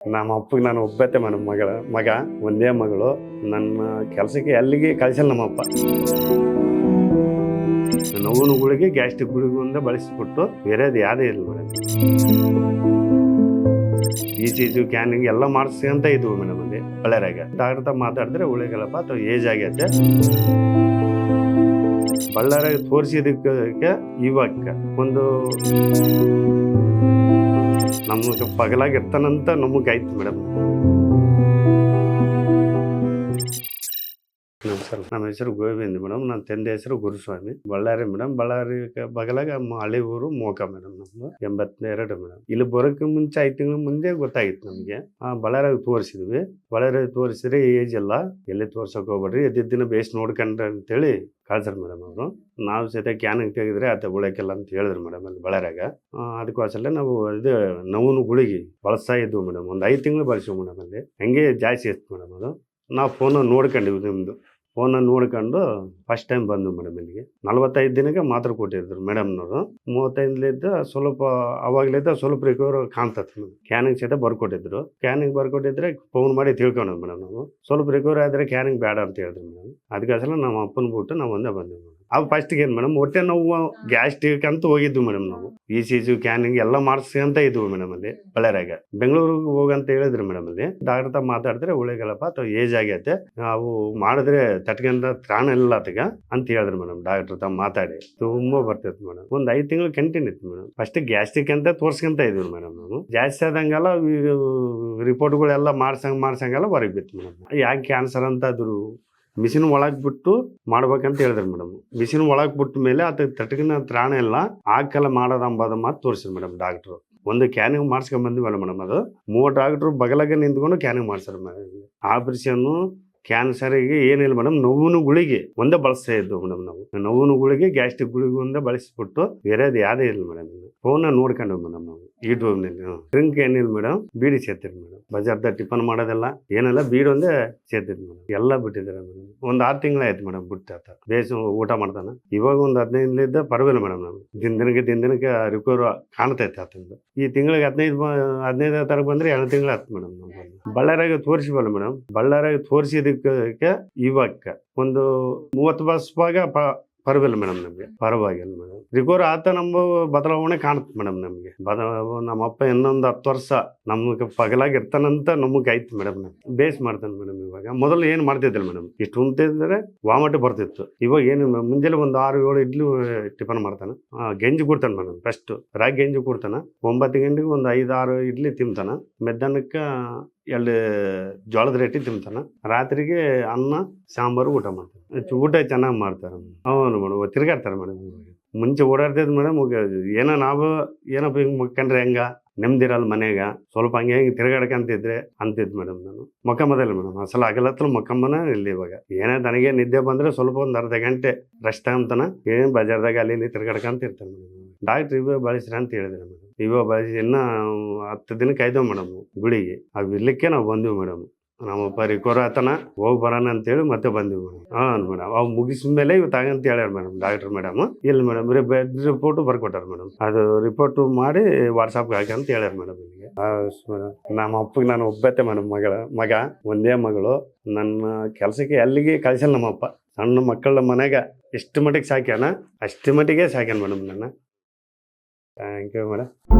ನಮ್ಮ ಅಪ್ಪಗೆ ನಾನು ಒಬ್ಬತ್ತೆ ಮಗ ಒಂದೇ ಮಗಳು. ನನ್ನ ಕೆಲಸಕ್ಕೆ ಅಲ್ಲಿಗೆ ಕಳಿಸಲ್ಲ ನಮ್ಮಪ್ಪ. ನೋವಿನ ಗುಳಿಗೆ ಗ್ಯಾಸ್ಟ್ರಿಕ್ ಗುಳಿಗೆಯಿಂದ ಬಳಸಿಬಿಟ್ಟು ಬೇರೆದು ಯಾವುದೇ ಇಲ್ಲ ಮೇಡಮ್. ECG ಕ್ಯಾನಿಂಗ್ ಎಲ್ಲ ಮಾಡಿಸ್ಕೊಂತ ಇದ್ವು ಮೇಡಮ್. ಅಲ್ಲಿ ಬಳ್ಳಾರ್ಯಾಗ ಡಾಕ್ಟರ್ ಮಾತಾಡಿದ್ರೆ ಉಳಿಗಲ್ಲಪ್ಪ ಅಥವಾ ಏಜ್ ಆಗೈತೆ. ಬಳ್ಳಾರ್ಯಾಗ ತೋರಿಸಿದಕ್ಕೆ ಇವಾಗ ಒಂದು ನಮಗೆ ಪಗಲಾಗಿರ್ತಾನಂತ ನಮಗೆ ಆಯ್ತು ಮೇಡಮ್. ನಮ್ಮ ಹೆಸರು ಗೋವಿಂದ ಮೇಡಮ್. ನನ್ನ ತಂದೆ ಹೆಸರು ಗುರುಸ್ವಾಮಿ. ಬಳ್ಳಾರಿ ಮೇಡಮ್. ಬಳ್ಳಾರಿ ಬಗಲಾಗ ಹಳ್ಳಿ ಊರು ಮೋಕ ಮೇಡಮ್. ನಮ್ದು 82 ಮೇಡಮ್. ಇಲ್ಲಿ ಬರೋಕ್ಕೆ ಮುಂಚೆ 5 ತಿಂಗಳ ಮುಂದೆ ಗೊತ್ತಾಗಿತ್ತು ನಮಗೆ. ಬಳ್ಳಾರಿಯಾಗ ತೋರಿಸಿದ್ವಿ. ಬಳ್ಳಾರಿ ತೋರಿಸಿದ್ರೆ ಏಜ್ ಎಲ್ಲ ಎಲ್ಲಿ ತೋರ್ಸಕ್ ಹೋಗ್ಬೇಡ್ರಿ, ಎದ್ದಿನ ಬೇಸ್ ನೋಡ್ಕೊಂಡ್ರಿ ಅಂತೇಳಿ ಕಳ್ಸ್ರಿ ಮೇಡಮ್ ಅವರು. ನಾವು ಸಹಿತ ಕ್ಯಾನಿಗೆ ತೆಗೆದ್ರೆ ಆತ ಉಳಕ್ಕೆಲ್ಲ ಅಂತ ಹೇಳಿದ್ರು ಮೇಡಮ್. ಅಲ್ಲಿ ಬಳ್ಳಾರ್ಯಾಗ ಅದಕ್ಕೋಸ್ಕರ ನಾವು ಇದು ನೋವಿನ ಗುಳಿಗೆ ಬಳಸ್ತಾ ಇದ್ವು ಮೇಡಮ್. ಒಂದು 5 ತಿಂಗಳು ಬಳಸಿವು ಮೇಡಮ್. ಅಲ್ಲಿ ಹಂಗೆ ಜಾಸ್ತಿ ಇತ್ತು ಮೇಡಮ್. ಅದು ನಾವು ಫೋನ ನೋಡ್ಕೊಂಡಿವಿ. ನಿಮ್ಮದು ಫೋನ ನೋಡ್ಕೊಂಡು ಫಸ್ಟ್ ಟೈಮ್ ಬಂದು ಮೇಡಮ್ ಇಲ್ಲಿಗೆ. 45 ದಿನಕ್ಕೆ ಮಾತ್ರ ಕೊಟ್ಟಿದ್ರು ಮೇಡಮ್ನವರು. 35ಲಿದ್ದ ಸ್ವಲ್ಪ ಅವಾಗ್ಲಿದ್ದ ಸ್ವಲ್ಪ ರಿಕವರ್ ಕಾಣ್ತದೆ ಮೇಡಮ್. ಕ್ಯಾನಿಂಗ್ ಸಹಿತ ಬರ್ಕೊಟ್ಟಿದ್ರು. ಕ್ಯಾನಿಂಗ್ ಬರ್ಕೊಟ್ಟಿದ್ರೆ ಫೋನ್ ಮಾಡಿ ತಿಳ್ಕೊಂಡ್ವಿ ಮೇಡಮ್. ನಾವು ಸ್ವಲ್ಪ ರಿಕವರ್ ಆದರೆ ಕ್ಯಾನಿಂಗ್ ಬೇಡ ಅಂತ ಹೇಳಿದ್ರು ಮೇಡಮ್. ಅದಕ್ಕೋಸ್ಕರ ನಮ್ಮ ಅಪ್ಪನ ಬಿಟ್ಟು ನಾವು ಒಂದೇ ಬಂದ್ವಿ ಮೇಡಮ್. ಅವು ಫಸ್ಟಿಗೆ ಏನು ಮೇಡಮ್, ಹೊಟ್ಟೆ ನೋವು ಗ್ಯಾಸ್ಟ್ರಿಕ್ ಅಂತ ಹೋಗಿದ್ವಿ ಮೇಡಮ್. ನಾವು ECG ಕ್ಯಾನಿಂಗ್ ಎಲ್ಲ ಮಾಡಿಸ್ಕೊಂತ ಇದ್ವು ಮೇಡಮ್. ಅಲ್ಲಿ ಬಳ್ಳಾರ್ಯಾಗ ಬೆಂಗಳೂರಿಗೆ ಹೋಗಂತ ಹೇಳಿದ್ರು ಮೇಡಮ್. ಅಲ್ಲಿ ಡಾಕ್ಟರ್ ಮಾತಾಡಿದ್ರೆ ಉಳಿಗಲ್ಲಪ್ಪ ಅಥವಾ ಏಜ್ ಆಗೈತೆ, ಅವು ಮಾಡಿದ್ರೆ ತಟ್ಕೊಂಡ ತ್ರಾಣ ಇಲ್ಲ ಆತಗ ಅಂತ ಹೇಳಿದ್ರು ಮೇಡಮ್. ಡಾಕ್ಟರ್ ಮಾತಾಡಿ ತುಂಬಾ ಬರ್ತಿತ್ತು ಮೇಡಮ್. ಒಂದು 5 ತಿಂಗಳು ಕಂಟಿನ್ಯೂ ಇತ್ತು ಮೇಡಮ್. ಫಸ್ಟ್ ಗ್ಯಾಸ್ಟ್ರಿಕ್ ಅಂತ ತೋರ್ಸ್ಕೊಂತ ಇದ್ವಿ ಮೇಡಮ್. ನಾವು ಜಾಸ್ತಿ ಆದಂಗೆಲ್ಲ ರಿಪೋರ್ಟ್ಗಳೆಲ್ಲ ಮಾಡ್ಸಂಗೆಲ್ಲ ಹೊರಗೆ ಬಿತ್ತು ಮೇಡಮ್. ಯಾಕೆ ಕ್ಯಾನ್ಸರ್ ಅಂತ ಅದ್ರು ಮಿಷಿನ್ ಒಳಗೆ ಬಿಟ್ಟು ಮಾಡ್ಬೇಕಂತ ಹೇಳಿದ್ರು ಮೇಡಮ್. ಮಿಷಿನ್ ಒಳಗೆ ಬಿಟ್ಟ ಮೇಲೆ ಆತ ತಟಕಿನ ತ್ರಾಣ ಎಲ್ಲ ಆಕೆಲ್ಲ ಮಾಡೋದು ಅಂಬಾದ ಮಾತು ತೋರಿಸಿದ್ರು ಮೇಡಮ್ ಡಾಕ್ಟ್ರು. ಒಂದು ಕ್ಯಾನಿಂಗ್ ಮಾಡಿಸ್ಕೊಂಡ್ ಬಂದಿವಲ್ಲ ಮೇಡಮ್. ಅದು 3 ಡಾಕ್ಟ್ರು ಬಗಲಾಗ ನಿಂತ್ಕೊಂಡು ಕ್ಯಾನಿಂಗ್ ಮಾಡ್ಸಾರ ಮೇಡಮ್. ಆಪರೇಷನ್ನು ಕ್ಯಾನ್ಸರಿಗೆ ಏನಿಲ್ಲ ಮೇಡಮ್, ನೋವಿನ ಗುಳಿಗೆ ಒಂದೇ ಬಳಸ್ತಾ ಇದ್ವು ಮೇಡಮ್. ನಾವು ನೋವಿನ ಗುಳಿಗೆ ಗ್ಯಾಸ್ಟ್ರಿಕ್ ಗುಳಿಗೆ ಒಂದೇ ಬಳಸಿಬಿಟ್ಟು ಬೇರೆದು ಯಾವುದೇ ಇಲ್ಲ ಮೇಡಮ್. ಫೋನ್ ನೋಡ್ಕೊಂಡ್ವಿ ಮೇಡಮ್. ನಾವು ಡ್ರಿಂಕ್ ಏನಿಲ್ಲ ಮೇಡಮ್, ಬೀಡಿ ಸೇರ್ತಿರಿ ಮೇಡಮ್. ಬಜಾರ್ದ ಟಿಫನ್ ಮಾಡೋದೆಲ್ಲ ಏನೆಲ್ಲ ಬೀಡಿ ಒಂದೇ ಸೇರ್ತಿರಿ ಮೇಡಮ್. ಎಲ್ಲ ಬಿಟ್ಟಿದ್ದಾರೆ ಮೇಡಮ್. ಒಂದು 6 ತಿಂಗಳಾಯ್ತು ಮೇಡಮ್ ಬಿಟ್ಟು. ಆತ ಬೇಸ್ ಊಟ ಮಾಡ್ತಾನೆ. ಇವಾಗ ಒಂದು 15ಲಿದ್ದ ಪರವಾಗಿಲ್ಲ ಮೇಡಮ್. ನಾವು ದಿನಕ್ಕೆ ರಿಕವರ್ ಕಾಣ್ತೈತೆ ಆತಂದು. ಈ ತಿಂಗಳಿಗೆ 15 ತಾರೀಕು ಬಂದ್ರೆ 2 ತಿಂಗಳು ಆಯ್ತು ಮೇಡಮ್. ನಾವು ಬಳ್ಳಾರ್ಯಾಗ ತೋರಿಸಿವಲ್ಲ ಮೇಡಮ್. ಬಳ್ಳಾರ್ಯಾಗ ತೋರಿಸಿದಕ್ಕೆ ಇವಾಗ ಒಂದು 30 ವರ್ಷವಾಗ ಪರವಾಗಿಲ್ಲ ಮೇಡಮ್. ನಮಗೆ ಪರವಾಗಿಲ್ಲ ಮೇಡಮ್. ರಿಕವರ್ ಆತ ನಮ್ಮ ಬದಲಾವಣೆ ಕಾಣುತ್ತೆ ಮೇಡಮ್. ನಮಗೆ ನಮ್ಮ ಅಪ್ಪ ಇನ್ನೊಂದು 10 ವರ್ಷ ನಮಗೆ ಪಗಲಾಗಿರ್ತಾನಂತ ನಮಗೆ ಆಯ್ತು ಮೇಡಮ್. ಬೇಸ್ ಮಾಡ್ತಾನೆ ಮೇಡಮ್. ಇವಾಗ ಮೊದಲು ಏನು ಮಾಡ್ತಿದ್ದಿಲ್ಲ ಮೇಡಮ್. ಇಷ್ಟು ಉಂಟಿದ್ರೆ ವಾಮಟ್ ಬರ್ತಿತ್ತು. ಇವಾಗ ಏನು ಮುಂಜಾನೆ ಒಂದು 6-7 ಇಡ್ಲಿ ಟಿಫನ್ ಮಾಡ್ತಾನೆ. ಗೆಂಜಿ ಕೊಡ್ತಾನೆ ಮೇಡಮ್. ಫಸ್ಟ್ ರಾಗಿ ಗೆಂಜಿ ಕೊಡ್ತಾನೆ. 9 ಗಂಟೆಗೆ ಒಂದು 5-6 ಇಡ್ಲಿ ತಿಂತಾನೆ. ಮಧ್ಯಾಹ್ನಕ್ಕೆ 2 ಜೋಳದ ರೊಟ್ಟಿ ತಿಂತಾನೆ. ರಾತ್ರಿಗೆ ಅನ್ನ ಸಾಂಬಾರು ಊಟ ಮಾಡ್ತಾನೆ. ಊಟ ಚೆನ್ನಾಗಿ ಮಾಡ್ತಾರೆ. ಹೌದು ಮೇಡಮ್. ತಿರ್ಗಾಡ್ತಾರೆ ಮೇಡಮ್. ಮುಂಚೆ ಓಡಾಡ್ತಿದ್ ಮೇಡಮ್. ನಾವು ಏನಪ್ಪ ಹಿಂಗೆ ಮುಕ್ಕಂಡ್ರೆ ಹೆಂಗ ನೆಮ್ಮದಿರಲ್ಲ ಮನೆಯಾಗ, ಸ್ವಲ್ಪ ಹಂಗೆ ತಿರ್ಗಾಡ್ಕಂತಿದ್ರೆ ಅಂತಿದ್ ಮೇಡಮ್. ನಾನು ಮೊಕ್ಕಂಬದಲ್ಲ ಮೇಡಮ್. ಅಸಲ ಹಗಲತ್ರ ಮೊಕ್ಕಂಬನ ಇಲ್ಲಿ. ಇವಾಗ ಏನೇ ನನಗೆ ನಿದ್ದೆ ಬಂದ್ರೆ ಸ್ವಲ್ಪ ಒಂದು ಅರ್ಧ ಗಂಟೆ ರೆಸ್ಟ್ ತಗೊಂತಾನ. ಏನ್ ಬಜಾರ್ದಾಗ ಅಲ್ಲಿ ತಿರ್ಗಾಡ್ಕಂತ ಇರ್ತಾನೆ ಮೇಡಮ್. ಡಾಕ್ಟ್ರ್ ಇವಾಗ ಬಳಸ್ರಿ ಅಂತ ಹೇಳಿದ್ರೆ ಮೇಡಮ್. ಇವಾಗ ಬಳಸಿ ಇನ್ನ 10 ದಿನಕ್ಕೆ ಆಯ್ತವ ಮೇಡಮ್ ಗುಳಿಗೆ. ಅವು ಇರ್ಲಿಕ್ಕೆ ನಾವು ಬಂದಿವಿ ಮೇಡಮ್. ನಮ್ಮಪ್ಪ ರಿಕವರ್ ಆತನ ಹೋಗಿ ಬರೋಣ ಅಂತೇಳಿ ಮತ್ತೆ ಬಂದಿವಿ ಮೇಡಮ್. ಮೇಡಮ್ ಅವು ಮುಗಿಸಿದ ಮೇಲೆ ಇವು ತಗಂತ ಹೇಳ್ಯಾರ ಮೇಡಮ್ ಡಾಕ್ಟರ್ ಮೇಡಮ್. ಇಲ್ಲ ಮೇಡಮ್ ಬೆಡ್ ರಿಪೋರ್ಟ್ ಬರ್ಕೊಟ್ಟಾರ ಮೇಡಮ್. ಅದು ರಿಪೋರ್ಟ್ ಮಾಡಿ ವಾಟ್ಸಾಪ್ಗೆ ಹಾಕಿ ಅಂತ ಹೇಳ್ಯಾರ ಮೇಡಮ್. ಇಲ್ಲಿಗೆ ನಮ್ಮ ಅಪ್ಪಗೆ ನಾನು ಒಬ್ಬತ್ತೆ ಮೇಡಮ್. ಮಗ ಒಂದೇ ಮಗಳು. ನನ್ನ ಕೆಲಸಕ್ಕೆ ಅಲ್ಲಿಗೆ ಕಳಿಸಲ್ಲ ನಮ್ಮಪ್ಪ. ಸಣ್ಣ ಮಕ್ಕಳ ಮನೆಗ ಎಷ್ಟು ಮಟ್ಟಿಗೆ ಸಾಕ್ಯಾನ ಅಷ್ಟು ಮಟ್ಟಿಗೆ ಸಾಕ್ಯಾನ ಮೇಡಮ್. ನನ್ನ ಥ್ಯಾಂಕ್ ಯು ಮೇಡಮ್.